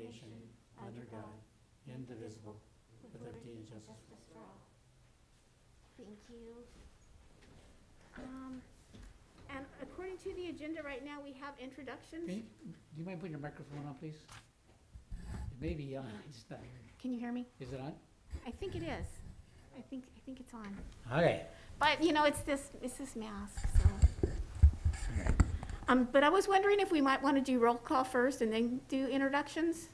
nation, under God, indivisible, with liberty and justice for all. Thank you. And according to the agenda right now, we have introductions. Do you mind putting your microphone on, please? It may be on, it's not. Can you hear me? Is it on? I think it is. I think it's on. Okay. But you know, it's this mask. So. But I was wondering if we might want to do roll call first and then do introductions.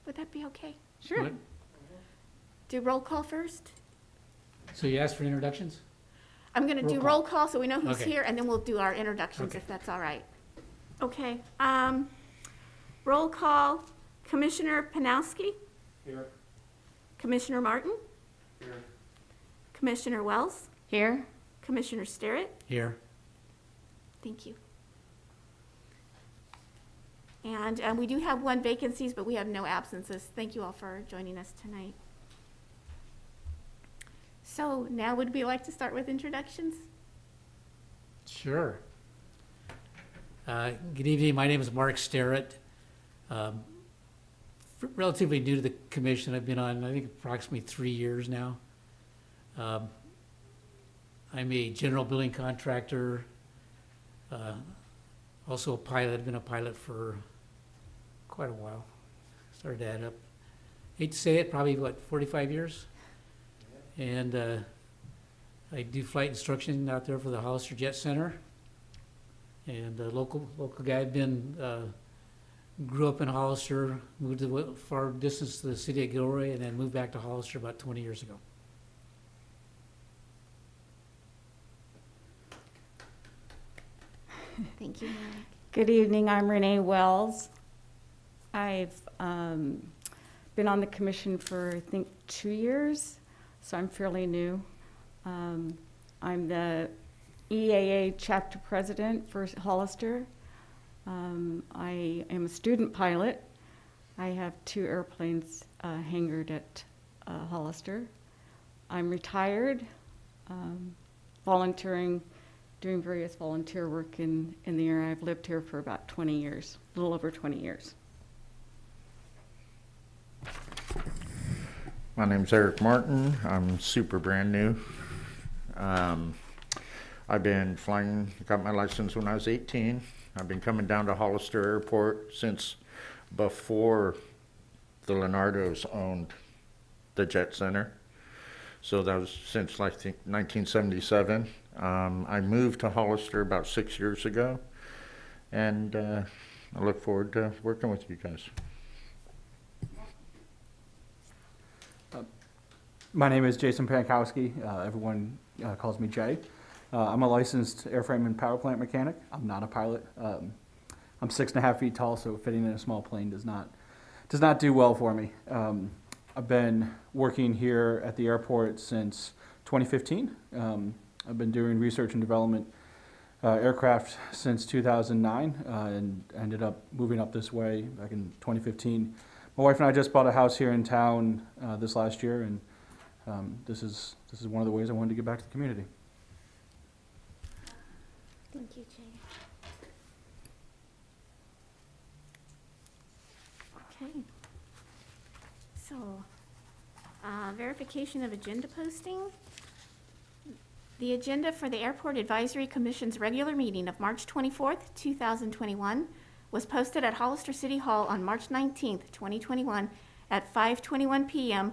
Would that be okay? Sure. What? Do roll call first. So you asked for introductions? I'm going to do roll call so we know who's Okay. here, and then we'll do our introductions Okay. if that's all right. Okay. Roll call. Commissioner Panowski. Here. Commissioner Martin. Here. Commissioner Wells. Here. Commissioner Sterrett. Here. Thank you. And we do have one vacancies, but we have no absences. Thank you all for joining us tonight. So now would we like to start with introductions? Sure. Good evening. My name is Mark Sterrett. Relatively new to the commission. I've been on, I think, approximately 3 years now. I'm a general building contractor, also a pilot. I've been a pilot for quite a while. Started to add up. Hate to say it, probably, what, 45 years? And I do flight instruction out there for the Hollister Jet Center. And a local guy. I've been, grew up in Hollister, moved to far distance to the city of Gilroy, and then moved back to Hollister about 20 years ago. Thank you, Mike. Good evening. I'm Renee Wells. I've been on the commission for, I think, 2 years, so I'm fairly new. I'm the EAA chapter president for Hollister. I am a student pilot. I have 2 airplanes hangared at Hollister. I'm retired, volunteering, doing various volunteer work in the area. I've lived here for about 20 years, a little over 20 years. My name's Eric Martin. I'm super brand new. I've been flying, got my license when I was 18. I've been coming down to Hollister Airport since before the Leonardos owned the Jet Center. So that was since, I think, 1977. I moved to Hollister about 6 years ago, and I look forward to working with you guys. My name is Jason Pankowski. Everyone calls me Jay. I'm a licensed airframe and power plant mechanic. I'm not a pilot. I'm 6.5 feet tall, so fitting in a small plane does not do well for me. I've been working here at the airport since 2015. I've been doing research and development aircraft since 2009 and ended up moving up this way back in 2015. My wife and I just bought a house here in town this last year, and this is one of the ways I wanted to give back to the community. Thank you, Jay. Okay. So, verification of agenda posting. The agenda for the Airport Advisory Commission's regular meeting of March 24th, 2021 was posted at Hollister City Hall on March 19th, 2021 at 5:21 p.m.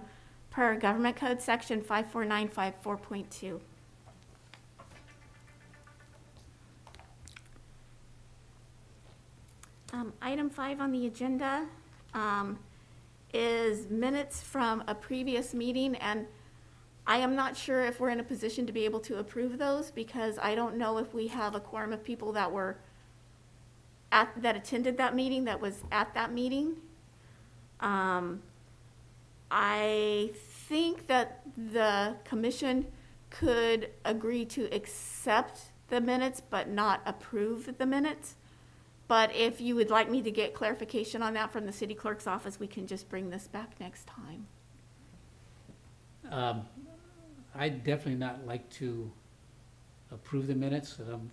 per Government Code Section 54954.2. Item 5 on the agenda is minutes from a previous meeting, and I am not sure if we're in a position to be able to approve those because I don't know if we have a quorum of people that were that attended that meeting, that was at that meeting. I think that the commission could agree to accept the minutes but not approve the minutes. But if you would like me to get clarification on that from the city clerk's office, we can just bring this back next time. I'd definitely not like to approve the minutes, and I'm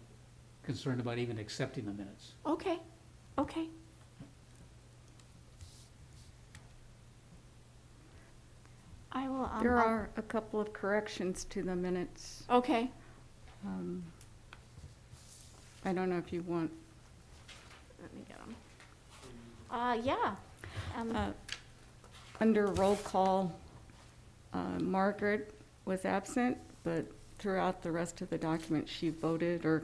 concerned about even accepting the minutes. Okay, okay. I will, There are a couple of corrections to the minutes. okay. I don't know if you want, Let me get them. Yeah. under roll call, Margaret was absent, but throughout the rest of the document, she voted or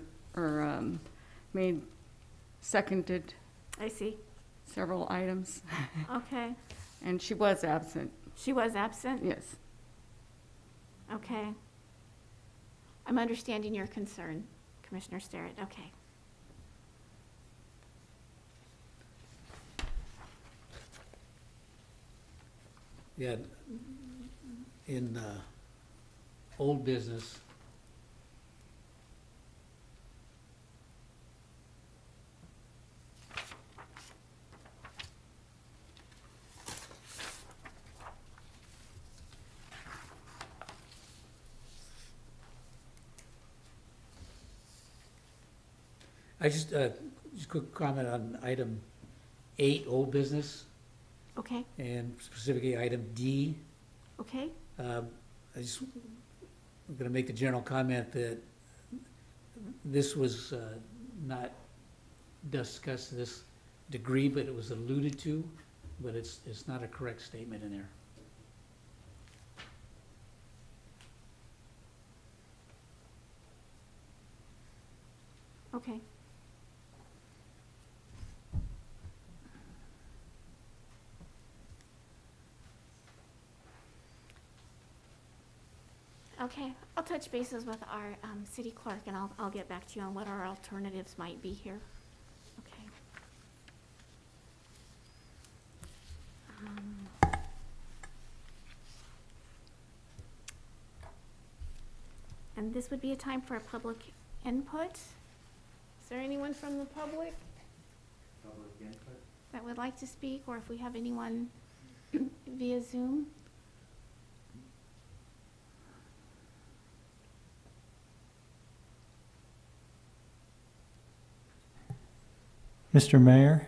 seconded I see. several items, Okay. and she was absent, She was absent? yes. Okay. I'm understanding your concern, Commissioner Sterrett. Okay. Yeah, in old business, I just quick comment on item 8, old business, Okay. and specifically item D. Okay. I'm gonna make the general comment that this was not discussed to this degree, but it was alluded to, but it's not a correct statement in there. Okay. Okay, I'll touch bases with our city clerk, and I'll get back to you on what our alternatives might be here. Okay. And this would be a time for a public input. Is there anyone from the public that would like to speak, or if we have anyone via Zoom? Mr. Mayor,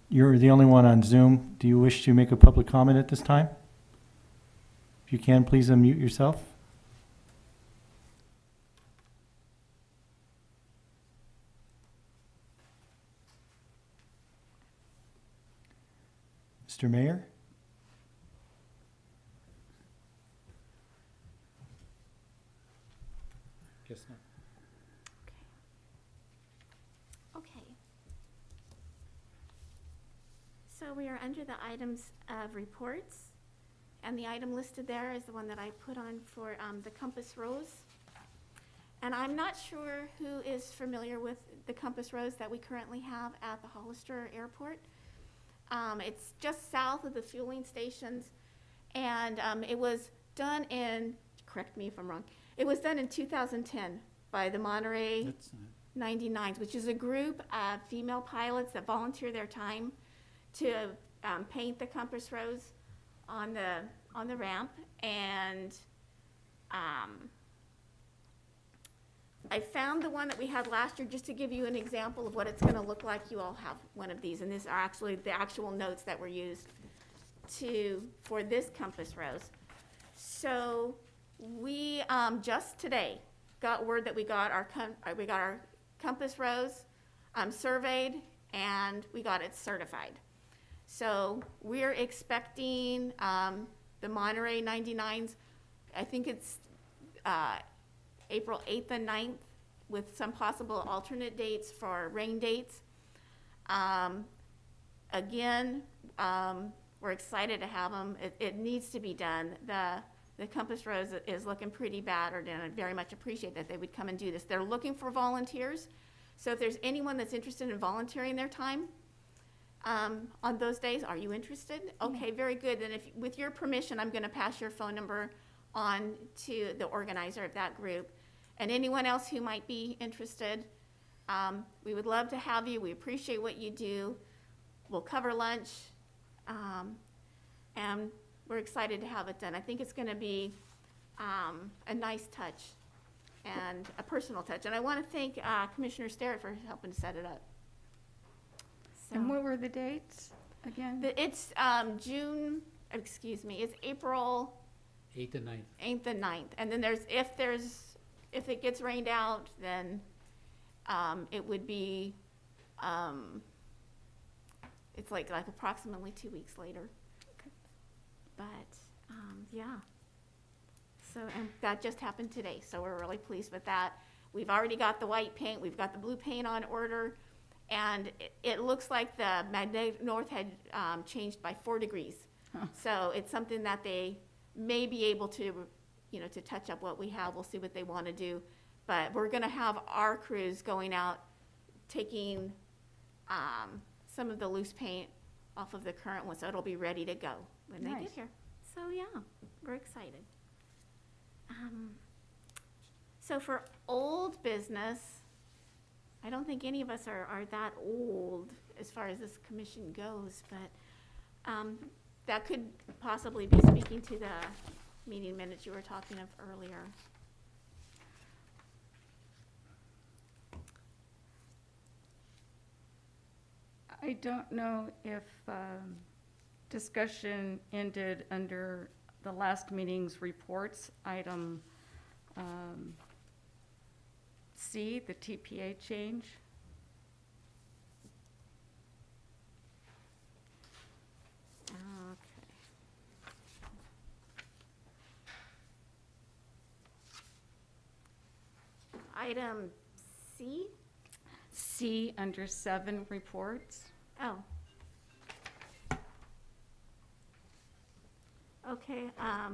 you're the only one on Zoom. Do you wish to make a public comment at this time? If you can, please unmute yourself. Mr. Mayor? Guess not. Okay. So we are under the items of reports, and the item listed there is the one that I put on for the Compass Rose. And I'm not sure who is familiar with the Compass Rose that we currently have at the Hollister Airport. It's just south of the fueling stations, and it was done in, correct me if I'm wrong, it was done in 2010 by the Monterey 99s, which is a group of female pilots that volunteer their time to paint the Compass Rose on the ramp. And I found the one that we had last year just to give you an example of what it's going to look like. You all have one of these, and these are actually the actual notes that were used for this Compass Rose. So we just today got word that we got our Compass Rose surveyed, and we got it certified. So we're expecting the Monterey 99s, I think it's April 8th and 9th, with some possible alternate dates for rain dates. Again, we're excited to have them. It needs to be done. The Compass Rose is looking pretty battered, and I very much appreciate that they would come and do this. They're looking for volunteers. So if there's anyone that's interested in volunteering their time on those days, are you interested? Okay, very good. Then with your permission, I'm going to pass your phone number on to the organizer of that group. And anyone else who might be interested, we would love to have you. We appreciate what you do. We'll cover lunch, and we're excited to have it done. I think it's going to be a nice touch and a personal touch. And I want to thank Commissioner Sterrett for helping to set it up. So, And what were the dates again? it's it's April 8th and 9th. 8th and 9th. And then if it gets rained out, then it would be, it's like approximately 2 weeks later. But, yeah. So, and that just happened today, so we're really pleased with that. We've already got the white paint, we've got the blue paint on order, and it looks like the magnetic north had changed by 4 degrees. So it's something that they may be able to, to touch up what we have. We'll see what they want to do. But we're going to have our crews going out, taking some of the loose paint off of the current one, so it'll be ready to go when they get Nice. here. So yeah, we're excited. So for old business, I don't think any of us are that old as far as this commission goes, but that could possibly be speaking to the meeting minutes you were talking of earlier. I don't know if discussion ended under the last meeting's reports, item C, the TPA change. Okay. Item C? C, under 7 reports. Oh. Okay, I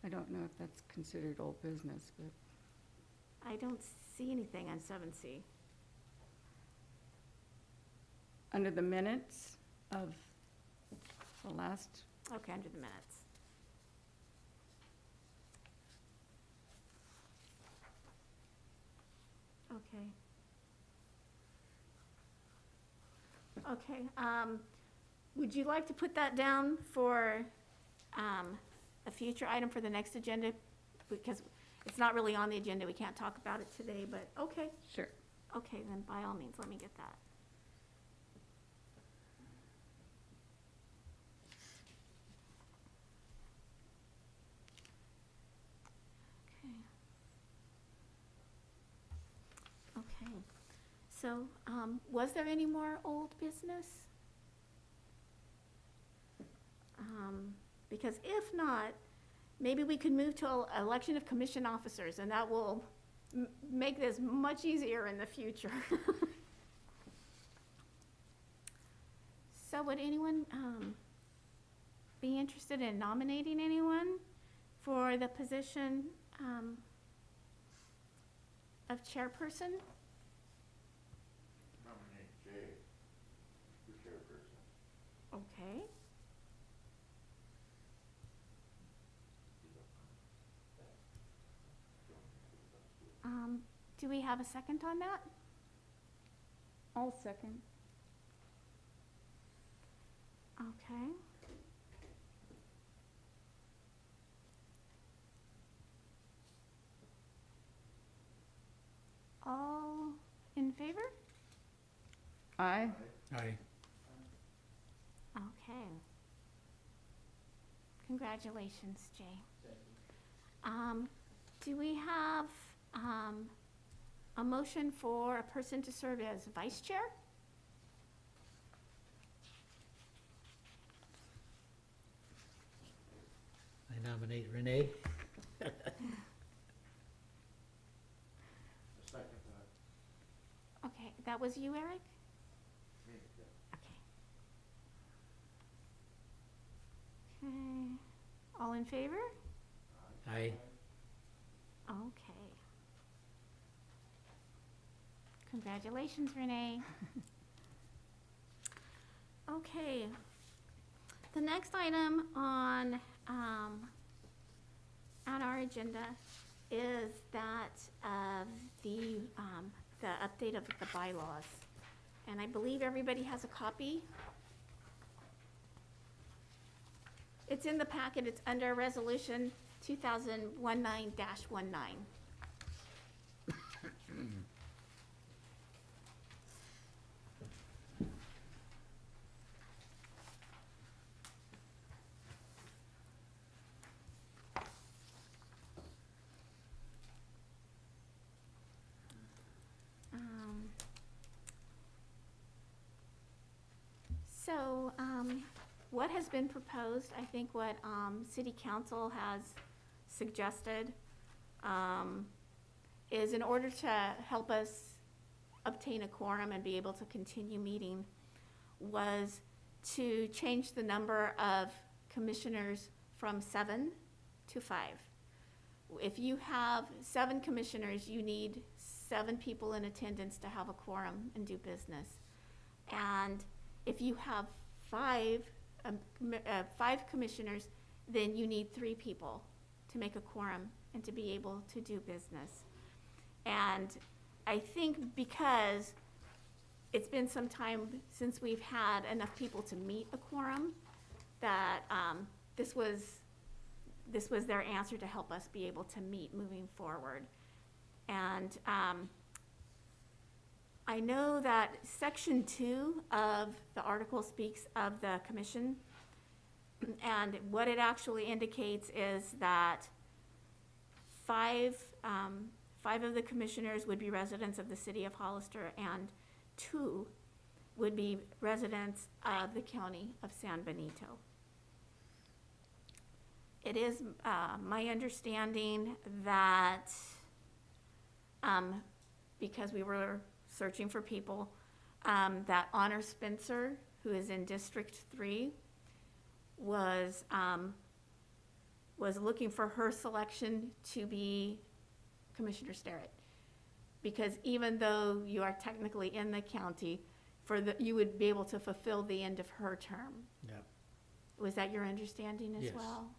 don't know if that's considered old business, but I don't see anything on 7C. under the minutes of the last, Okay, under the minutes. Okay. Okay, would you like to put that down for a future item for the next agenda? Because it's not really on the agenda, we can't talk about it today, but, okay. sure. Okay, then by all means, let me get that. Okay. Okay, so, was there any more old business? Because if not, maybe we could move to election of commission officers, and that will make this much easier in the future. So would anyone be interested in nominating anyone for the position of chairperson? Nominate Jay for chairperson. Okay. Do we have a second on that? I'll second. Okay. All in favor? Aye. Aye. Okay. Congratulations, Jay. Do we have a motion for a person to serve as vice chair? I nominate Renee. Okay, that was you, Eric? Me, yeah. Okay. Okay. All in favor? Aye. Okay. Congratulations, Renee. Okay. The next item on our agenda is that of the update of the bylaws. And I believe everybody has a copy. It's in the packet. It's under Resolution 2019-19. What has been proposed, I think what city council has suggested is in order to help us obtain a quorum and be able to continue meeting, was to change the number of commissioners from 7 to 5. If you have 7 commissioners, you need 7 people in attendance to have a quorum and do business. And if you have 5 commissioners, then you need 3 people to make a quorum and to be able to do business. And I think because it's been some time since we've had enough people to meet a quorum, that this was their answer to help us be able to meet moving forward. And I know that Section 2 of the article speaks of the commission, and what it actually indicates is that 5 of the commissioners would be residents of the City of Hollister, and 2 would be residents of the County of San Benito. It is my understanding that because we were searching for people, that Honor Spencer, who is in District 3, was looking for her selection to be Commissioner Sterrett. Because even though you are technically in the county, you would be able to fulfill the end of her term. Yeah. Was that your understanding as Yes. well?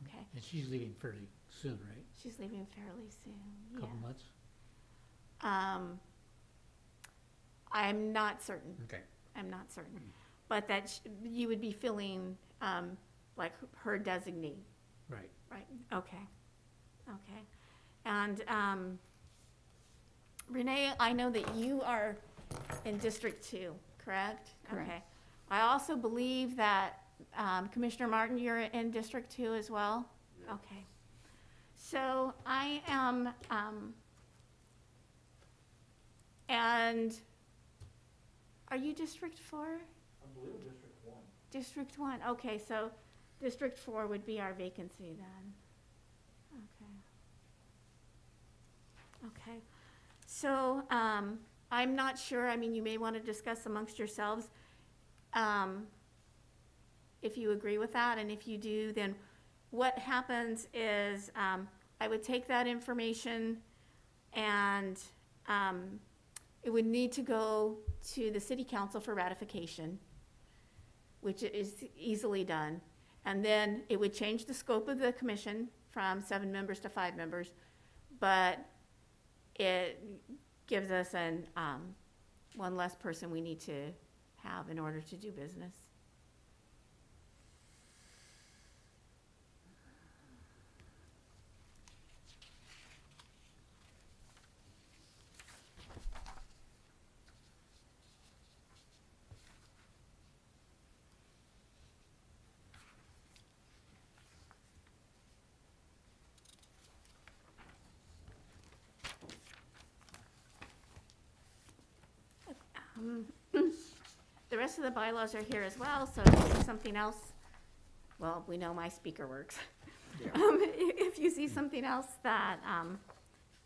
Okay. And she's leaving fairly soon, right? She's leaving fairly soon. Couple Yeah. months? I'm not certain. Okay. I'm not certain. But that you would be filling like her designee. Right. Right. Okay. Okay. And Renee, I know that you are in District 2, correct? Correct. Okay. I also believe that Commissioner Martin, you're in District 2 as well? Yeah. Okay. So I am, and are you District 4? I believe District 1. District 1, okay, so District 4 would be our vacancy then. Okay. Okay. So I'm not sure, I mean, you may want to discuss amongst yourselves if you agree with that, and if you do, then what happens is I would take that information and it would need to go to the city council for ratification, which is easily done. And then it would change the scope of the commission from 7 members to 5 members, but it gives us one less person we need to have in order to do business. The rest of the bylaws are here as well, so if you see something else, well, we know my speaker works. Yeah. If you see something else that,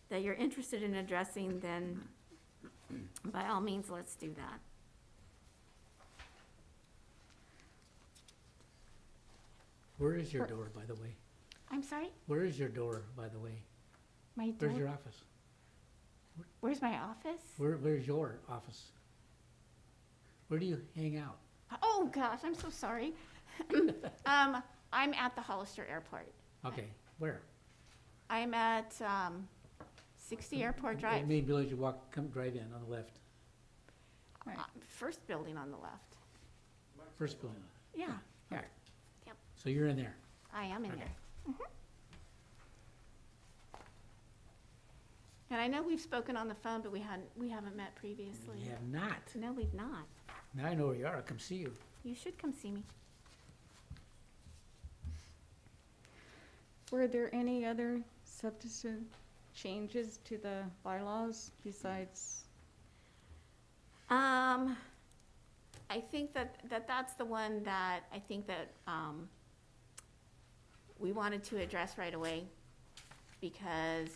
that you're interested in addressing, then by all means, let's do that. Where is your door, by the way? I'm sorry? Where is your door, by the way? My door? Where's your office? Where's my office? Where's your office? Where do you hang out? Oh, gosh, I'm so sorry. I'm at the Hollister Airport. Okay, where? I'm at 60 Airport Drive. Main building you come drive in on the left. First building on the left. First building. Yeah, Yeah. Yep. So you're in there. I am in Okay. there. Mhm. And I know we've spoken on the phone, but we haven't met previously. You have not. No, we've not. Now I know where you are. I'll come see you. You should come see me. Were there any other substantive changes to the bylaws besides? I I think that's the one that I think that we wanted to address right away, because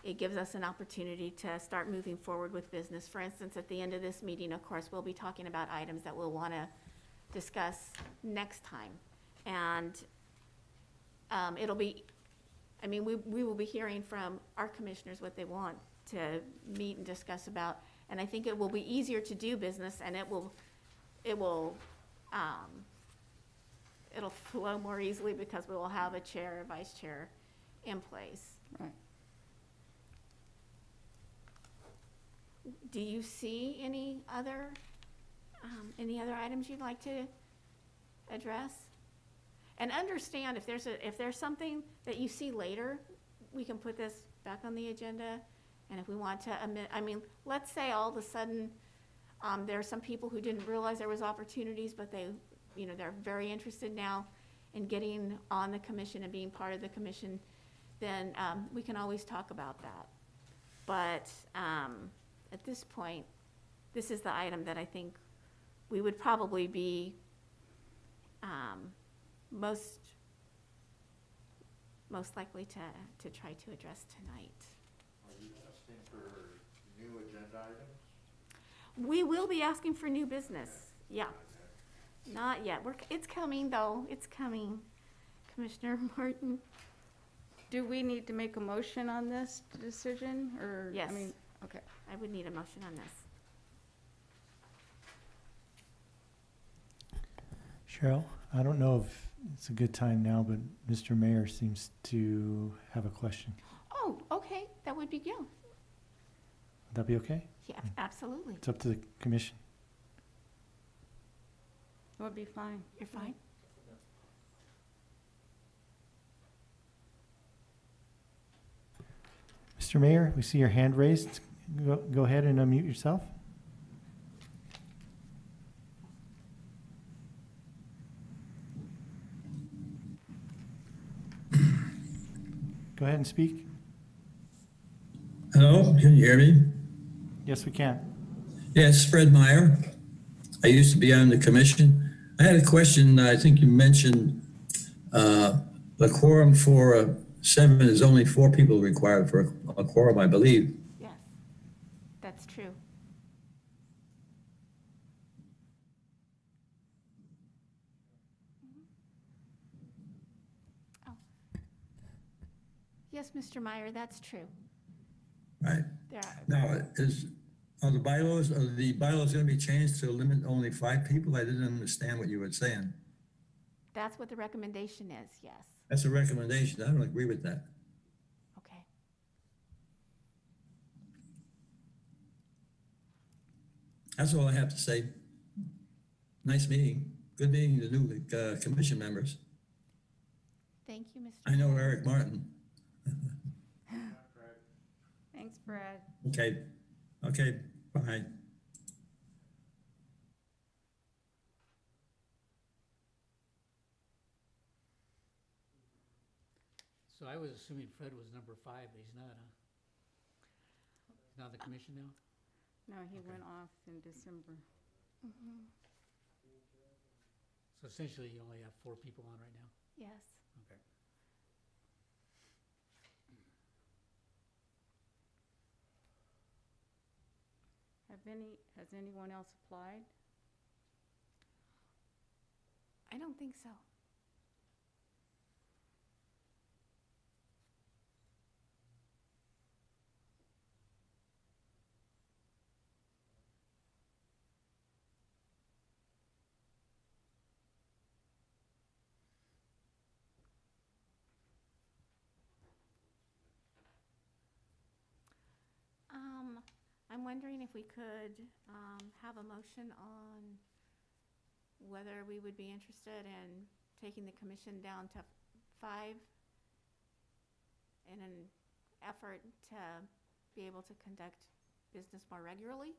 it gives us an opportunity to start moving forward with business. For instance, at the end of this meeting, of course, we'll be talking about items that we'll want to discuss next time. And it'll be, I mean, we will be hearing from our commissioners what they want to meet and discuss about. And I think it will be easier to do business, and it'll flow more easily because we will have a chair, a vice chair in place. Right. Do you see any other items you'd like to address? And understand if there's something that you see later, we can put this back on the agenda. And if we want to amend, I mean, let's say all of a sudden, there are some people who didn't realize there was opportunities, but they're very interested now in getting on the commission and being part of the commission, then we can always talk about that. But at this point, this is the item that I think we would probably be most likely to try to address tonight. Are you asking for new agenda items? We will be asking for new business, yeah. Not yet. It's coming, though. It's coming, Commissioner Martin. Do we need to make a motion on this decision, or? Yes. I mean, okay. I would need a motion on this. Cheryl, I don't know if it's a good time now, but Mr. Mayor seems to have a question. Oh, okay, that would be good. Would that be okay? Yeah, absolutely. It's up to the commission. It would be fine. You're fine? Mr. Mayor, we see your hand raised. Go ahead and unmute yourself. Go ahead and speak. Hello, can you hear me? Yes, we can. Yes, Fred Meyer. I used to be on the commission. I had a question. I think you mentioned the quorum for 7 is only 4 people required for a quorum, I believe. Yes, that's true. Oh. Yes, Mr. Meyer, that's true. Right. There are, Now, are the bylaws going to be changed to limit only 5 people? I didn't understand what you were saying. that's what the recommendation is, yes. That's a recommendation. I don't agree with that. Okay. That's all I have to say. Nice meeting. Good meeting the new commission members. Thank you, Mr. I know Meyer. Eric Martin. Thanks, Brad. Okay, okay, bye. So I was assuming Fred was number 5, but he's not, huh? He's not on the commission now? No, he Okay. went off in December. Mhm. So essentially, you only have 4 people on right now? Yes. Okay. Has anyone else applied? I don't think so. I'm wondering if we could have a motion on whether we would be interested in taking the commission down to 5 in an effort to be able to conduct business more regularly.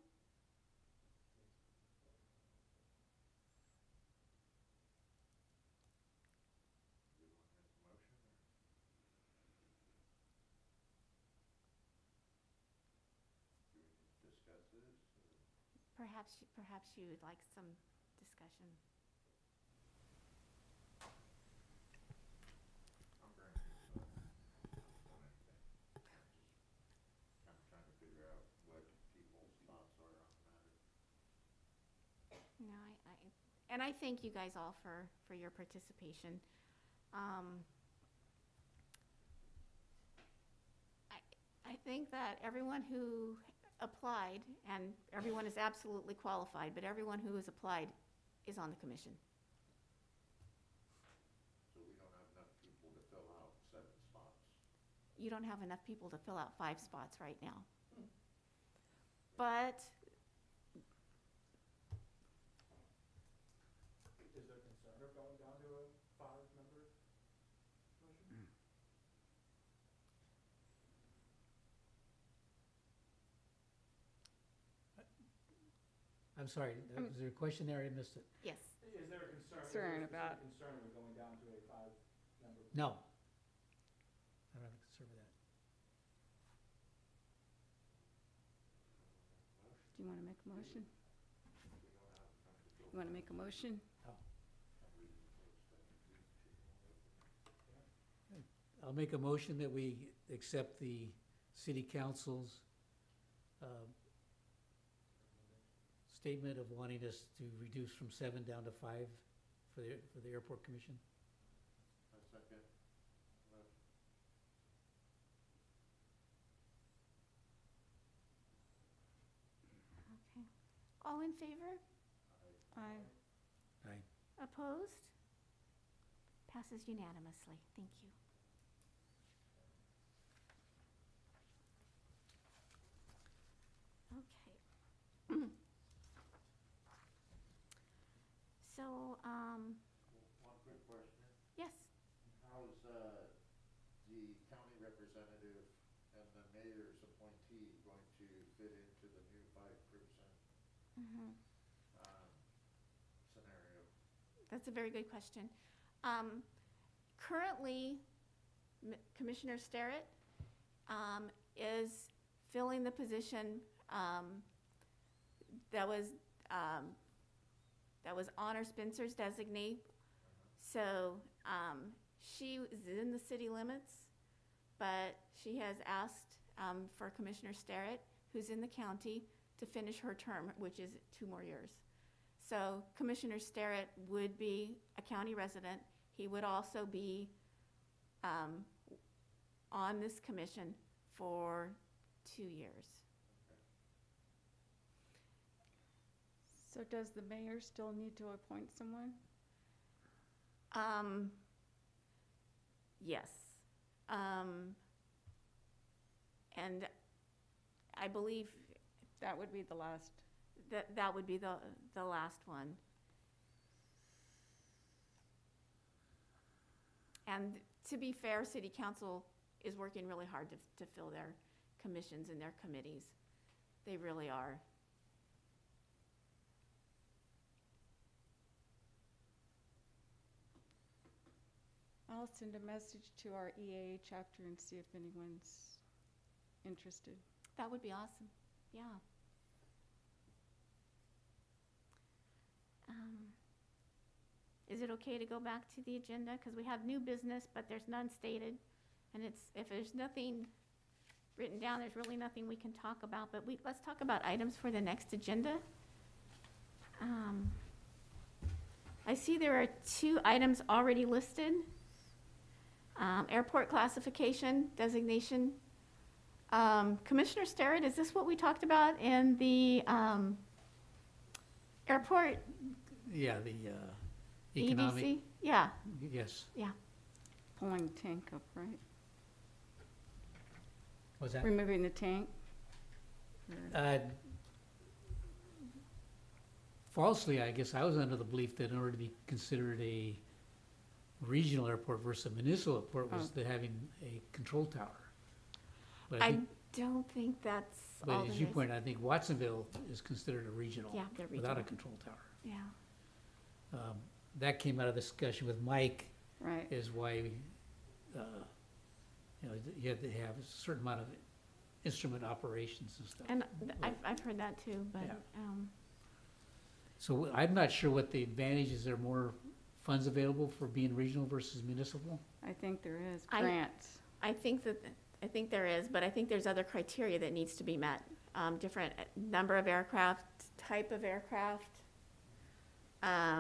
perhaps you would like some discussion. I'm very interested. I'm trying to figure out what people's thoughts are on the matter. No, and I thank you guys all for your participation. I think that everyone who applied, and everyone is absolutely qualified, but everyone who has applied is on the commission. So we don't have enough people to fill out 7 spots. You don't have enough people to fill out 5 spots right now. But Is there concern of going down to a 5-member commission? I'm sorry, was there a question there? I missed it. yes, Is there a concern? Concern about- Concern with going down to a 5-member? No. I don't have a concern with that. Do you want to make a motion? You want to make a motion? Oh. I'll make a motion that we accept the city council's statement of wanting us to reduce from 7 down to 5 for the airport commission. I second. okay. All in favor? Aye. Aye. Opposed? Passes unanimously. Thank you. Okay. So, One quick question. yes, How's the county representative and the mayor's appointee going to fit into the new 5% scenario? that's a very good question. Currently, Commissioner Sterrett is filling the position that was Honor Spencer's designee. So she is in the city limits, but she has asked for Commissioner Sterrett, who's in the county, to finish her term, which is 2 more years. So Commissioner Sterrett would be a county resident. He would also be on this commission for 2 years. So does the mayor still need to appoint someone? Yes. And I believe That would be the last. that would be the last one. And to be fair, city council is working really hard to fill their commissions and their committees. They really are. I'll send a message to our EAA chapter and see if anyone's interested. That would be awesome, yeah. Is it okay to go back to the agenda? Because we have new business, but there's none stated. And if there's nothing written down, there's really nothing we can talk about. But let's talk about items for the next agenda. I see there are 2 items already listed. Airport classification, designation. Commissioner Sterrett, is this what we talked about in the airport Yeah, the economic, EDC? Yeah, yes. yeah. Pulling the tank up, right? Was that? Removing the tank? Falsely, I guess I was under the belief that in order to be considered a regional airport versus a municipal airport was Oh. having a control tower. But I don't think that's all but there as you is. pointed out, I think Watsonville is considered a regional. Yeah, they're Without a regional. control tower. Yeah, That came out of the discussion with Mike, Right. is why, you know, you have to have a certain amount of instrument operations and stuff. and I've heard that too, but, Yeah. So I'm not sure what the advantages are, more funds available for being regional versus municipal. I think there is I- grants. I think there is, but I think there's other criteria that needs to be met. Different number of aircraft, type of aircraft, the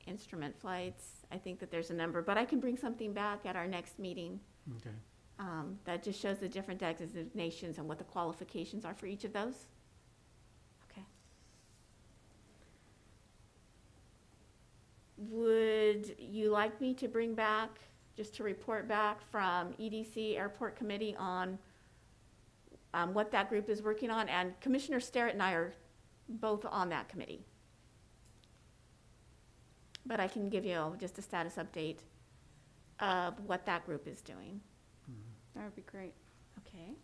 instrument flights. I think that there's a number, but I can bring something back at our next meeting. Okay. That just shows the different designations and what the qualifications are for each of those. Okay. Would you like me to bring back, just to report back from EDC Airport Committee on what that group is working on? And Commissioner Sterrett and I are both on that committee. But I can give you just a status update of what that group is doing. That would be great. Okay.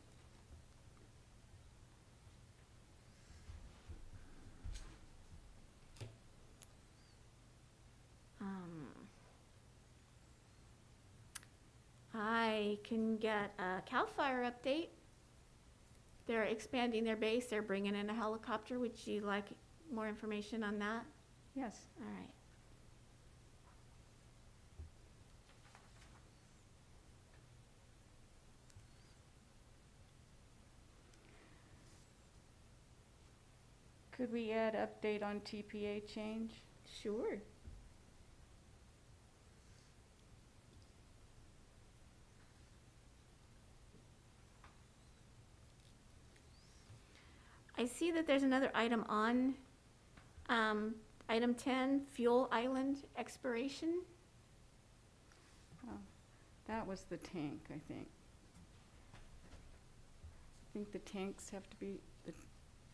I can get a CAL FIRE update. They're expanding their base. They're bringing in a helicopter. Would you like more information on that? Yes. All right. Could we add update on TPA change? Sure. I see that there's another item on, item 10, fuel island expiration. Oh, that was the tank, I think. I think the tanks have to be, the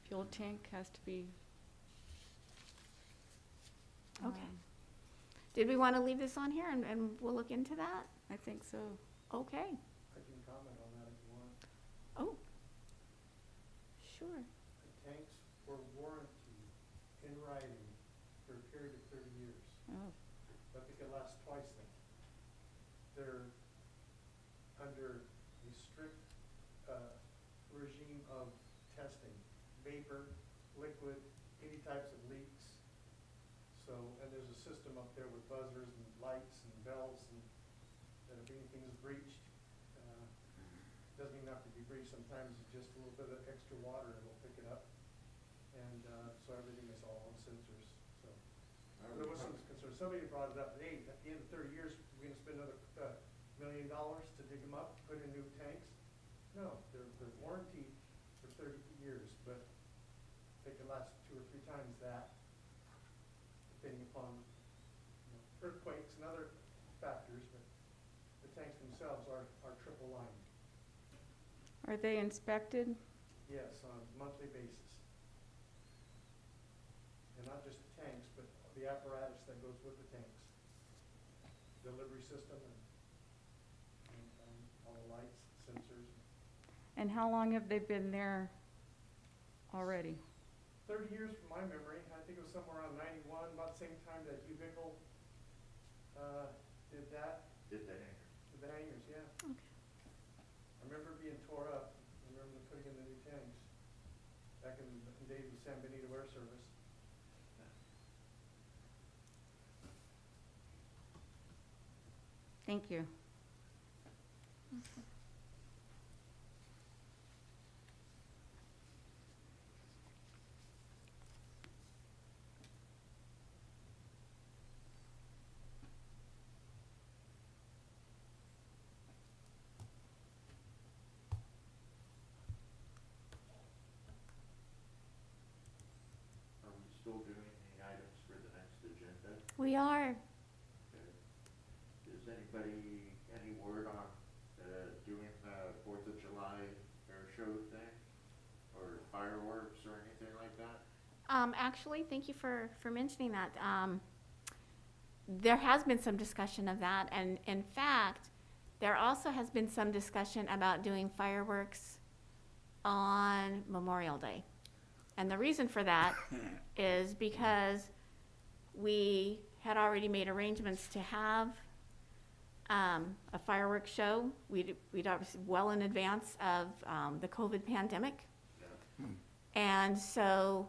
fuel tank has to be. Okay. Did we want to leave this on here and we'll look into that? I think so. Okay. I can comment on that if you want. Oh, sure. The tanks were warranted in writing for a period of 30 years. Oh, But they could last twice then. They're under a strict regime of testing, vapor, liquid, any types of leaks. So, and there's a system up there with buzzers and lights and bells, and that if anything is breached, doesn't even have to be breached. Sometimes it's just a little bit of extra water and it'll pick it up. And so everything is all on sensors. So there was some concern. Somebody brought it up. Hey, at the end of 30 years, we're going to spend another $1 million to dig them up, put in new tanks. No, they're warranted for 30 years, but they can last 2 or 3 times that, depending upon earthquakes and other factors. But the tanks themselves are triple lined. are they inspected? Yes, on a monthly basis. And not just the tanks, but the apparatus that goes with the tanks. Delivery system and all the lights, sensors. And how long have they been there already? 30 years from my memory. I think it was somewhere around 91, about the same time that Ubickle did that. Did the hangar. Did the hangars, yeah. Okay. I remember it being tore up. I remember them putting in the new tanks back in the days of San Benito Air Service. Thank you. Are we still doing the items for the next agenda? We are. Okay. Is anybody, any word on doing the 4th of July air show thing? Or fireworks or anything like that? Actually, thank you for mentioning that. There has been some discussion of that, and in fact, there also has been some discussion about doing fireworks on Memorial Day. And the reason for that is because we had already made arrangements to have a fireworks show. We'd obviously well in advance of the COVID pandemic. Yeah. And so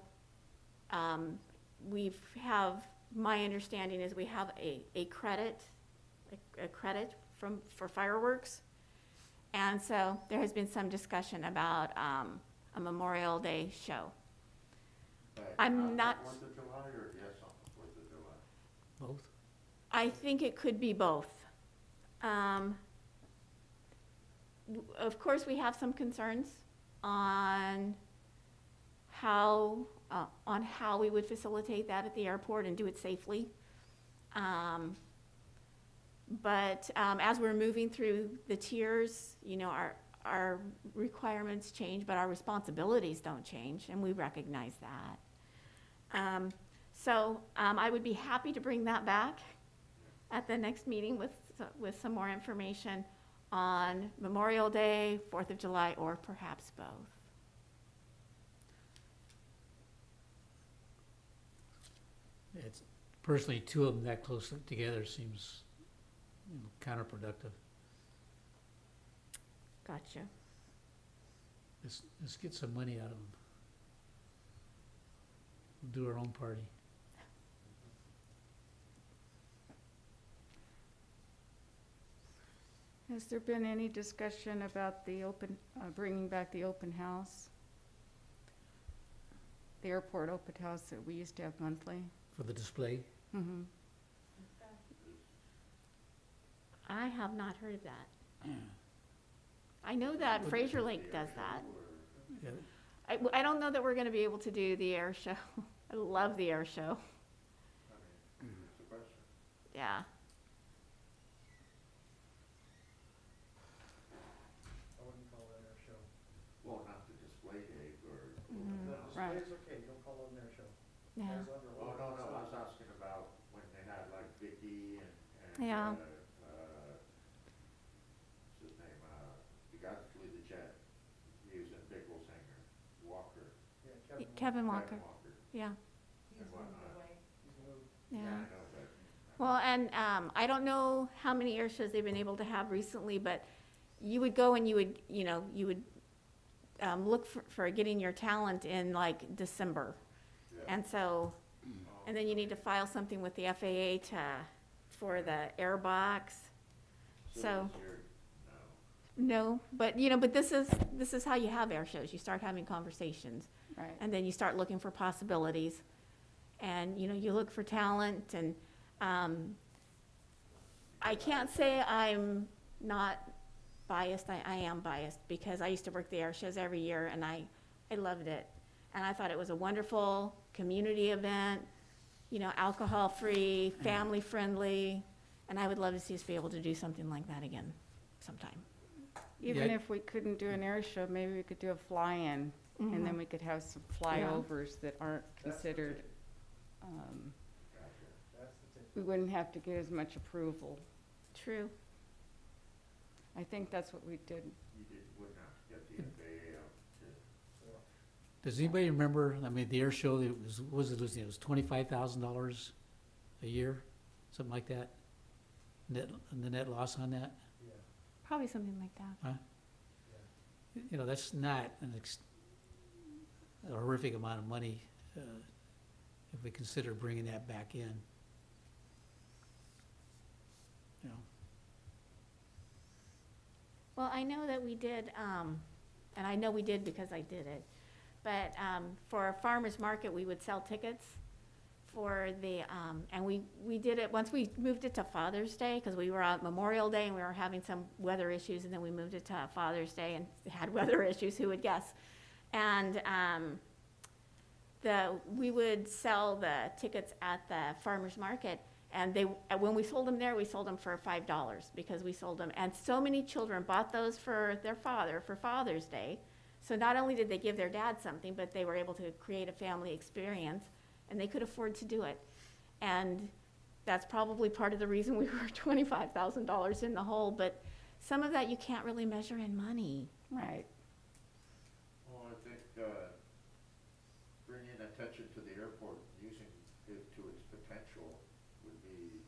my understanding is we have a credit for fireworks. And so there has been some discussion about a Memorial Day show. I'm not. Fourth of July or yes on the 4th of July? Both? I think it could be both. Of course, we have some concerns on how we would facilitate that at the airport and do it safely. But as we're moving through the tiers, you know, our requirements change, but our responsibilities don't change, and we recognize that. So I would be happy to bring that back at the next meeting with some more information on Memorial Day, 4th of July, or perhaps both. It's personally, two of them that close together seems, you know, counterproductive. Gotcha. Let's get some money out of them. We'll do our own party. Has there been any discussion about the bringing back the open house? The airport open house that we used to have monthly? For the display? Mm-hmm. I have not heard of that. I know that Fraser Lake does that. Yeah. I don't know that we're going to be able to do the air show. I love the air show. It's a question. Yeah. I wouldn't call that an air show. Well, not the display day or. The Right. display is okay, don't call it an air show. Yeah. As under Oh, no, ordinance. I was asking about when they had like Vicky and Yeah. What's his name, the guy that flew the jet, he was in Big Wolf Hanger, Walker. Yeah, Kevin Walker. Kevin Walker. Yeah. And whatnot. He's moved. Yeah. I know, but. Well, and I don't know how many air shows they've been able to have recently, but you would go and you would look for getting your talent in like December. Yeah. And so, and then you need to file something with the FAA for the air box. So, this year, no. no, but this is how you have air shows. You start having conversations. Right. And then you start looking for possibilities. And, you look for talent, and I can't say I'm not biased. I am biased because I used to work the air shows every year, and I loved it. And I thought it was a wonderful community event, alcohol-free, family-friendly, and I would love to see us be able to do something like that again sometime. Even Yeah. if we couldn't do an air show, maybe we could do a fly-in, and then we could have some flyovers that aren't considered, Gotcha. That's the ticket. we wouldn't have to get as much approval. True. I think that's what we did. You would not get the FAA out to. Does anybody remember, the air show, it was $25,000 a year, something like that? The net loss on that? Yeah, Probably something like that. yeah. That's not a horrific amount of money, if we consider bringing that back in. Well, I know that we did, and I know we did because I did it, but for a farmer's market, we would sell tickets for and we did it, once we moved it to Father's Day, because we were on Memorial Day and we were having some weather issues, and then we moved it to Father's Day and had weather issues, who would guess? And we would sell the tickets at the farmer's market, and when we sold them there, we sold them for $5 because we sold them. And so many children bought those for their father for Father's Day. So not only did they give their dad something, but they were able to create a family experience, and they could afford to do it. And that's probably part of the reason we were $25,000 in the hole. But some of that you can't really measure in money. Right. Well, I think, bringing attention to the airport, using it to its potential would be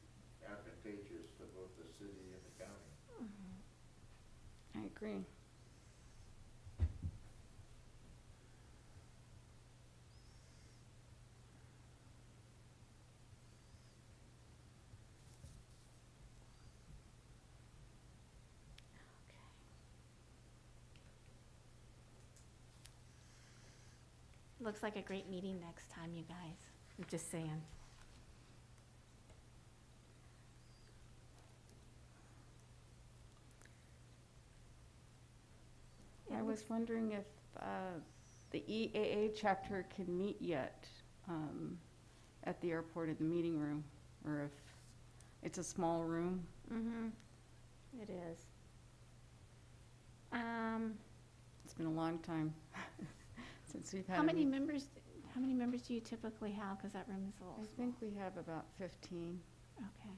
advantageous to both the city and the county. I agree. Looks like a great meeting next time, you guys. I'm just saying. I was wondering if the EAA chapter can meet yet at the airport in the meeting room, or if it's a small room. Mm-hmm. It is. It's been a long time since we've had How a many meet- members do you typically have? Because that room is a little I small. think we have about 15. Okay.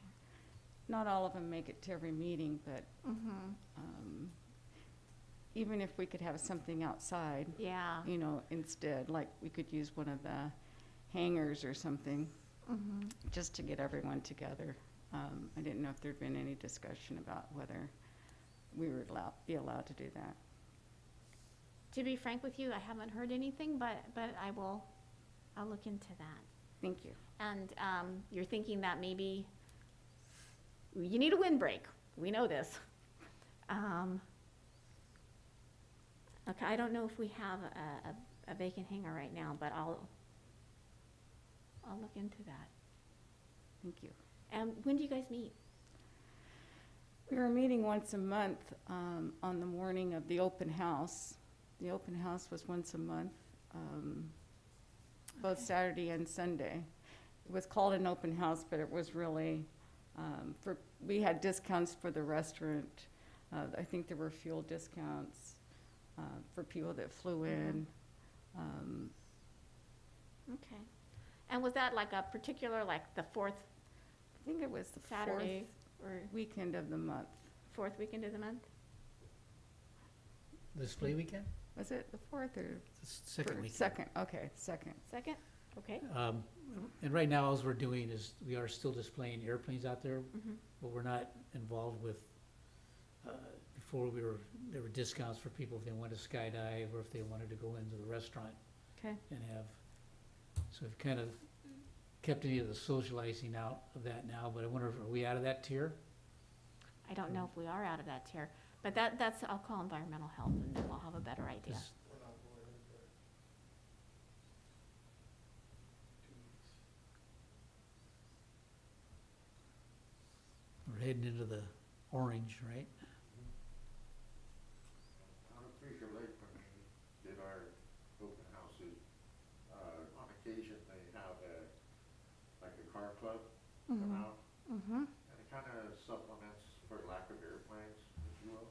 Not all of them make it to every meeting, but Mm-hmm. even if we could have something outside, Yeah. you know, instead, like we could use one of the hangars or something, Mm-hmm. just to get everyone together. I didn't know if there'd been any discussion about whether we would be allowed to do that. To be frank with you, I haven't heard anything, but I'll look into that. Thank you. And you're thinking that maybe you need a windbreak. We know this. Okay, I don't know if we have a vacant hangar right now, but I'll look into that. Thank you. And when do you guys meet? We were meeting once a month on the morning of the open house. The open house was once a month, both Okay. Saturday and Sunday. It was called an open house, but it was really we had discounts for the restaurant. I think there were fuel discounts for people that flew in. Okay. And was that like a particular, like the fourth I think it was the Saturday or fourth weekend of the month. fourth weekend of the month? The display weekend? Was it the fourth or? The second weekend. Second, okay, second. Second? Okay. And right now, all we're doing is, we are still displaying airplanes out there, Mm-hmm. but we're not involved with, before there were discounts for people if they wanted to skydive or if they wanted to go into the restaurant Okay. and have, so we've kind of kept any of the socializing out of that now, but I wonder, are we out of that tier? I don't know if we are out of that tier, but that's, I'll call environmental health and then we'll have a better idea. 'Cause We're not going anywhere. 2 weeks. we're heading into the orange, right? On Fisher Lake, when we did our open houses, on occasion, they have like a car club come out, Mm-hmm. and it kind of supplements for lack of airplanes, if you will.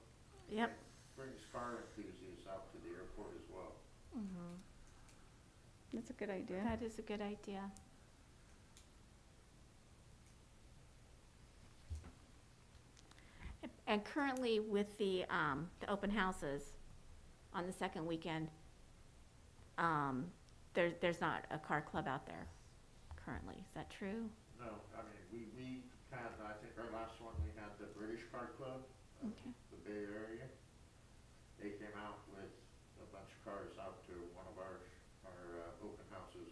Yep. It brings car enthusiasts out to the airport as well. Mm-hmm. That's a good idea. That is a good idea. And currently with the open houses on the second weekend, there's not a car club out there currently. Is that true? No, I mean, we had, I think our last one, we had the British Car Club, Okay. the Bay Area. They came out with a bunch of cars out to one of our open houses.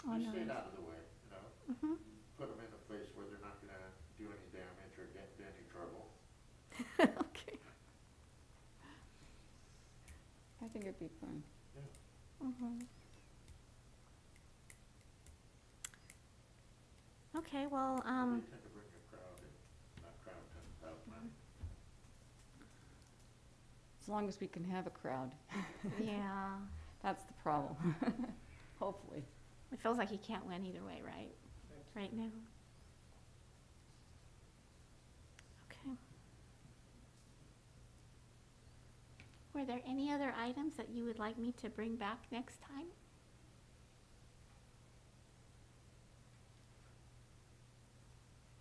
Oh, We stayed nice. out of the way, you know, Mm-hmm. put them in a place where they're not gonna do any damage or get into any trouble. Okay. I think it'd be fun. Mm-hmm. Okay, well, They tend to bring a crowd in, not crowd, 10,000. As long as we can have a crowd. yeah. That's the problem. Hopefully. It feels like you can't win either way, right? Right now. Okay. Were there any other items that you would like me to bring back next time?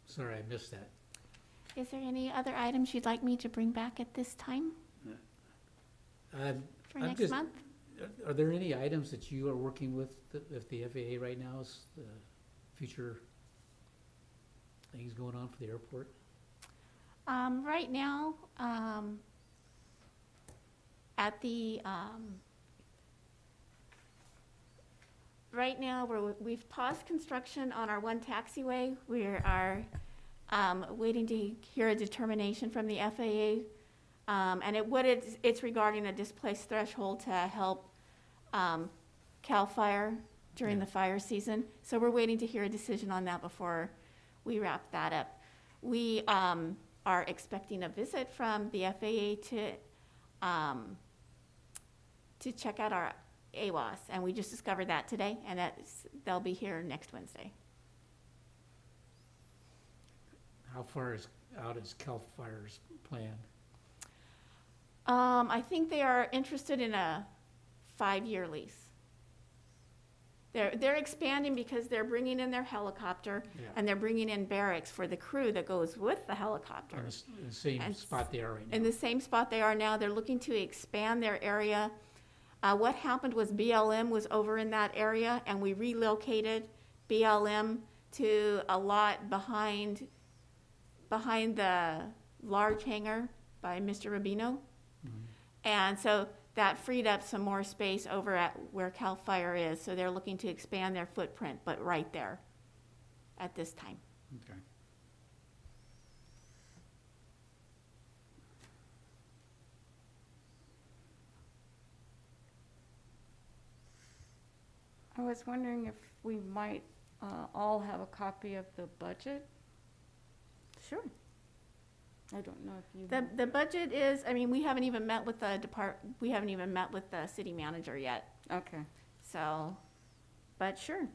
Sorry, I missed that. Is there any other items you'd like me to bring back at this time for I'm next just- month? Are there any items that you are working with, if the FAA right now is, future things going on for the airport? Right now, at the, right now, we've paused construction on our one taxiway. We are waiting to hear a determination from the FAA. And it's regarding a displaced threshold to help CAL FIRE during Yeah. the fire season. So we're waiting to hear a decision on that before we wrap that up. We are expecting a visit from the FAA to check out our AWAS, and we just discovered that today, and they'll be here next Wednesday. How far out is CAL FIRE's plan? I think they are interested in a 5-year lease. They're expanding because they're bringing in their helicopter, Yeah. and they're bringing in barracks for the crew that goes with the helicopter. On the same And spot they are right now? In the same spot they are now. They're looking to expand their area. What happened was BLM was over in that area, and we relocated BLM to a lot behind the large hangar by Mr. Rubino. And so that freed up some more space over at where CAL FIRE is. So they're looking to expand their footprint, but right there at this time. Okay. I was wondering if we might all have a copy of the budget. Sure. I don't know if you. The budget is, I mean, we haven't even met with we haven't even met with the city manager yet. Okay. So, but sure.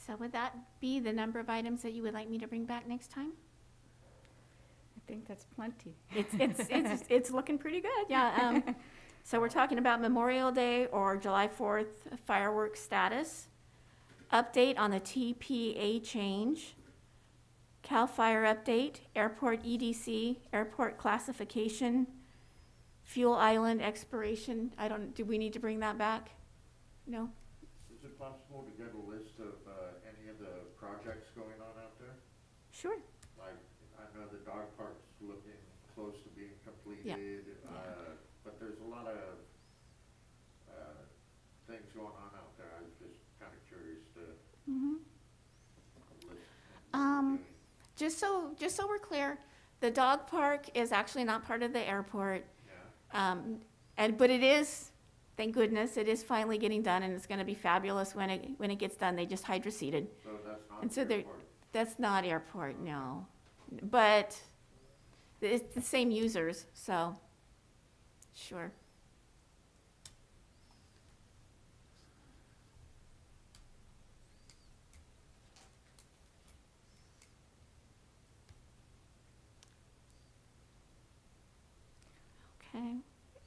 So would that be the number of items that you would like me to bring back next time? I think that's plenty. It's looking pretty good, yeah. So we're talking about Memorial Day or July 4th fireworks status, update on the TPA change, CAL FIRE update, airport EDC, airport classification, fuel island expiration. Do we need to bring that back? No? Is it possible to get a list of any of the projects going on out there? Sure. Like, I know the dog park's looking close to being completed, but there's a lot of things going on out there. I was just kind of curious to list. Just so we're clear, the dog park is actually not part of the airport. Yeah. But it is, thank goodness, it is finally getting done, and it's gonna be fabulous when it gets done. They just hydroseeded. So that's not And so the airport? that's not airport, no. But it's the same users, so, sure. Okay.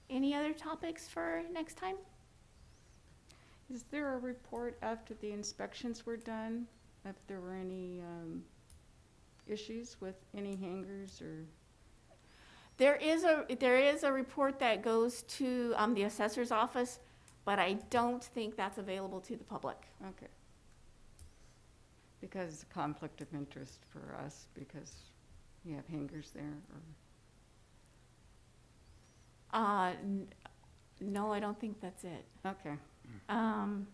Any other topics for next time? Is there a report after the inspections were done, if there were any issues with any hangars or? There is a report that goes to the assessor's office, but I don't think that's available to the public. Okay. Because it's a conflict of interest for us because you have hangars there or? No, I don't think that's it. Okay. And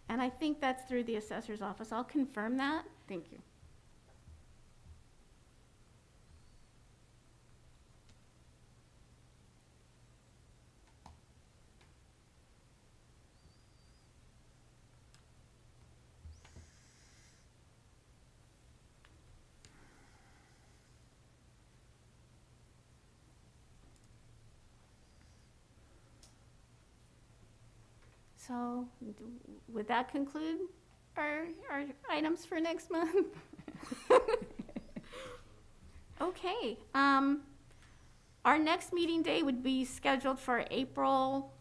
I think that's through the assessor's office. I'll confirm that. Thank you. So would that conclude our items for next month? Okay. Our next meeting day would be scheduled for April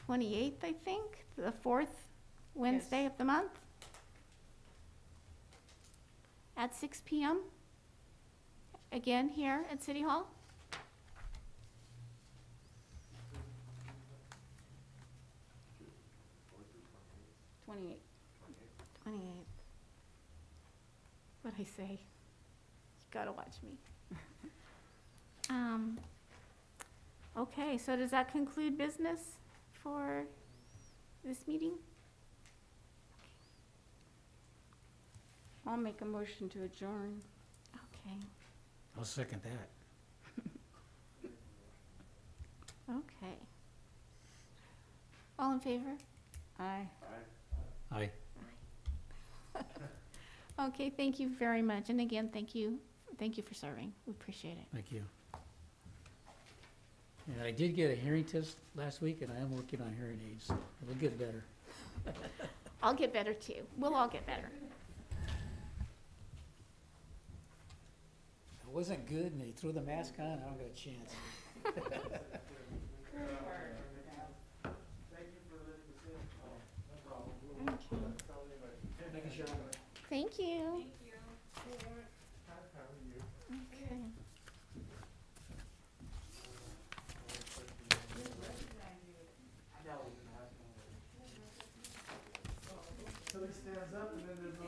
28th, I think, the fourth Wednesday of the month at 6 p.m. Again, here at City Hall. 28th. 28th. What'd I say? You gotta watch me. Okay, so does that conclude business for this meeting? I'll make a motion to adjourn. Okay, I'll second that. okay. All in favor? Aye. Aye. Okay, thank you very much. And again, thank you for serving. We appreciate it. Thank you. And I did get a hearing test last week, and I am working on hearing aids. It'll get better. I'll get better too. We'll all get better. It wasn't good, and they threw the mask on, I don't get a chance. Thank you for letting us in. No problem. We'll Okay. tell anybody. Thank you, Sharon. Thank you. How are you? Okay. Somebody stands up and then there's